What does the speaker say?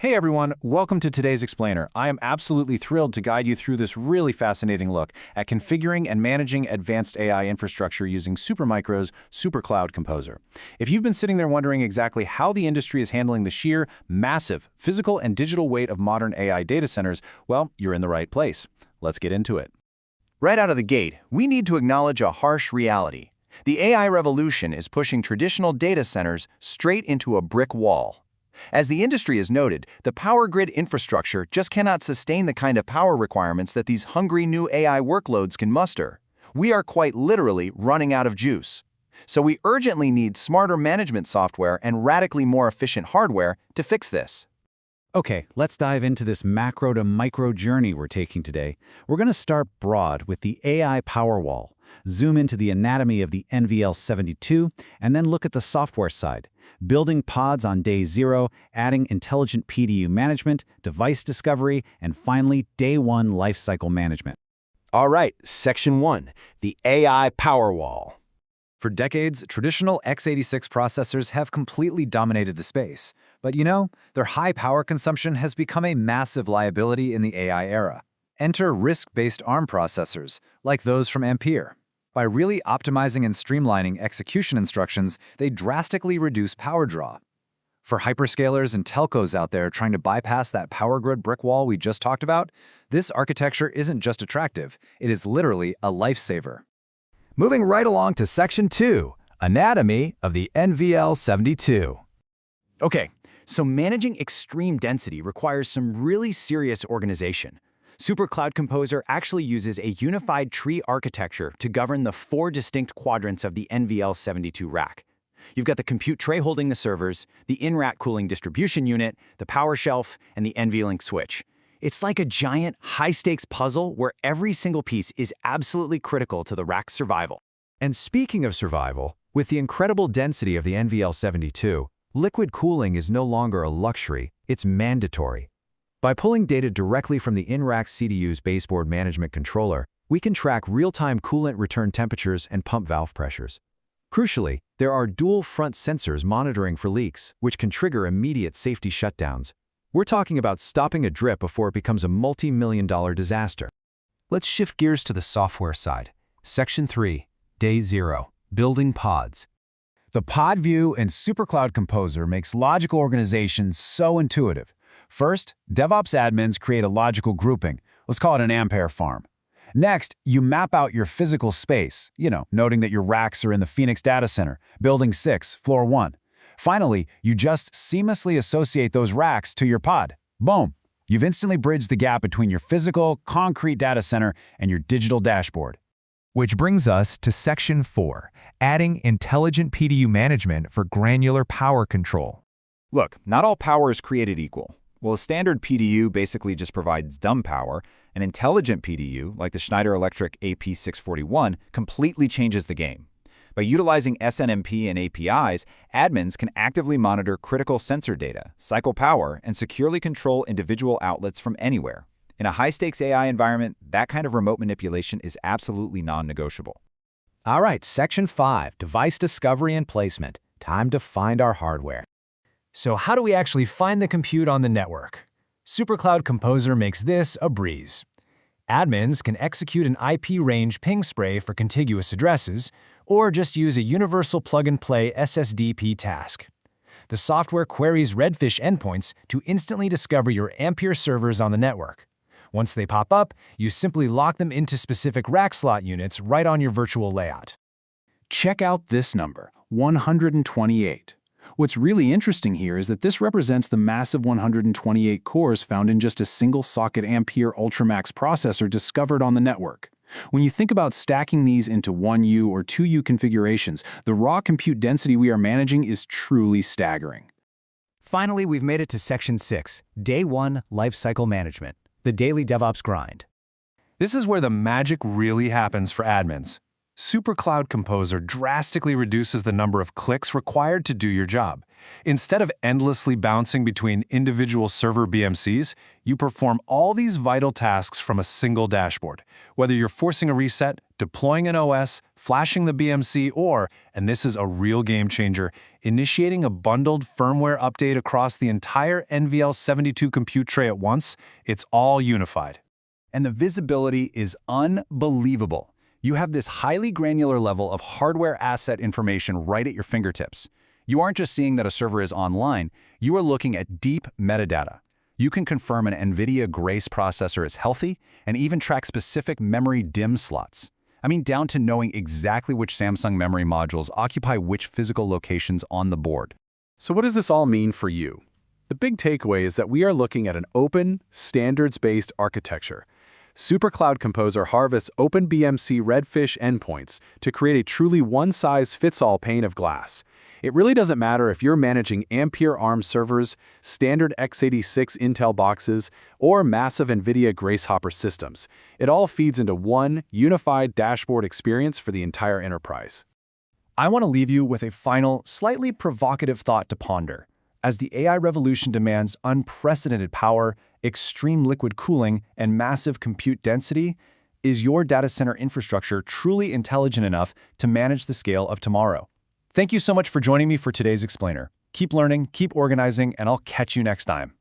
Hey everyone, welcome to today's Explainer. I am absolutely thrilled to guide you through this really fascinating look at configuring and managing advanced AI infrastructure using Supermicro's SuperCloud Composer. If you've been sitting there wondering exactly how the industry is handling the sheer, massive, physical and digital weight of modern AI data centers, well, you're in the right place. Let's get into it. Right out of the gate, we need to acknowledge a harsh reality. The AI revolution is pushing traditional data centers straight into a brick wall. As the industry has noted, the power grid infrastructure just cannot sustain the kind of power requirements that these hungry new AI workloads can muster. We are quite literally running out of juice. So we urgently need smarter management software and radically more efficient hardware to fix this. Okay, let's dive into this macro to micro journey we're taking today. We're going to start broad with the AI power wall, zoom into the anatomy of the NVL72, and then look at the software side, building pods on day 0, adding intelligent PDU management, device discovery, and finally, day 1 lifecycle management. All right, Section 1, the AI power wall. For decades, traditional x86 processors have completely dominated the space. But their high power consumption has become a massive liability in the AI era. Enter RISC-based ARM processors, like those from Ampere. By really optimizing and streamlining execution instructions, they drastically reduce power draw. For hyperscalers and telcos out there trying to bypass that power grid brick wall we just talked about, this architecture isn't just attractive, it is literally a lifesaver. Moving right along to Section 2, Anatomy of the NVL72. Okay, so managing extreme density requires some really serious organization. SuperCloud Composer actually uses a unified tree architecture to govern the 4 distinct quadrants of the NVL72 rack. You've got the compute tray holding the servers, the in-rack cooling distribution unit, the power shelf, and the NVLink switch. It's like a giant, high-stakes puzzle where every single piece is absolutely critical to the rack's survival. And speaking of survival, with the incredible density of the NVL72, liquid cooling is no longer a luxury, it's mandatory. By pulling data directly from the in-rack CDU's baseboard management controller, we can track real-time coolant return temperatures and pump valve pressures. Crucially, there are dual front sensors monitoring for leaks, which can trigger immediate safety shutdowns. We're talking about stopping a drip before it becomes a multi-million-dollar disaster. Let's shift gears to the software side. Section 3, Day 0, Building Pods. The pod view in SuperCloud Composer makes logical organization so intuitive. First, DevOps admins create a logical grouping. Let's call it an Ampere farm. Next, you map out your physical space, noting that your racks are in the Phoenix data center, building 6, floor 1. Finally, you just seamlessly associate those racks to your pod. Boom! You've instantly bridged the gap between your physical, concrete data center and your digital dashboard. Which brings us to Section 4, adding intelligent PDU management for granular power control. Look, not all power is created equal. While a standard PDU basically just provides dumb power, an intelligent PDU, like the Schneider Electric AP641, completely changes the game. By utilizing SNMP and APIs, admins can actively monitor critical sensor data, cycle power, and securely control individual outlets from anywhere. In a high-stakes AI environment, that kind of remote manipulation is absolutely non-negotiable. All right, Section 5, Device Discovery and Placement. Time to find our hardware. So how do we actually find the compute on the network? SuperCloud Composer makes this a breeze. Admins can execute an IP range ping spray for contiguous addresses, or just use a universal plug-and-play SSDP task. The software queries Redfish endpoints to instantly discover your Ampere servers on the network. Once they pop up, you simply lock them into specific rack slot units right on your virtual layout. Check out this number, 128. What's really interesting here is that this represents the massive 128 cores found in just a single socket Ampere Ultramax processor discovered on the network. When you think about stacking these into 1U or 2U configurations, the raw compute density we are managing is truly staggering. Finally, we've made it to Section 6, Day 1 Lifecycle Management, the daily DevOps grind. This is where the magic really happens for admins. SuperCloud Composer drastically reduces the number of clicks required to do your job. Instead of endlessly bouncing between individual server BMCs, you perform all these vital tasks from a single dashboard. Whether you're forcing a reset, deploying an OS, flashing the BMC, or, and this is a real game changer, initiating a bundled firmware update across the entire NVL72 compute tray at once. It's all unified. And the visibility is unbelievable. You have this highly granular level of hardware asset information right at your fingertips. You aren't just seeing that a server is online, you are looking at deep metadata. You can confirm an NVIDIA Grace processor is healthy and even track specific memory DIMM slots. I mean, down to knowing exactly which Samsung memory modules occupy which physical locations on the board. So what does this all mean for you? The big takeaway is that we are looking at an open, standards-based architecture. SuperCloud Composer harvests OpenBMC Redfish endpoints to create a truly one-size-fits-all pane of glass. It really doesn't matter if you're managing Ampere ARM servers, standard x86 Intel boxes, or massive NVIDIA Grace Hopper systems. It all feeds into one unified dashboard experience for the entire enterprise. I want to leave you with a final, slightly provocative thought to ponder. As the AI revolution demands unprecedented power, extreme liquid cooling, and massive compute density, is your data center infrastructure truly intelligent enough to manage the scale of tomorrow? Thank you so much for joining me for today's explainer. Keep learning, keep organizing, and I'll catch you next time.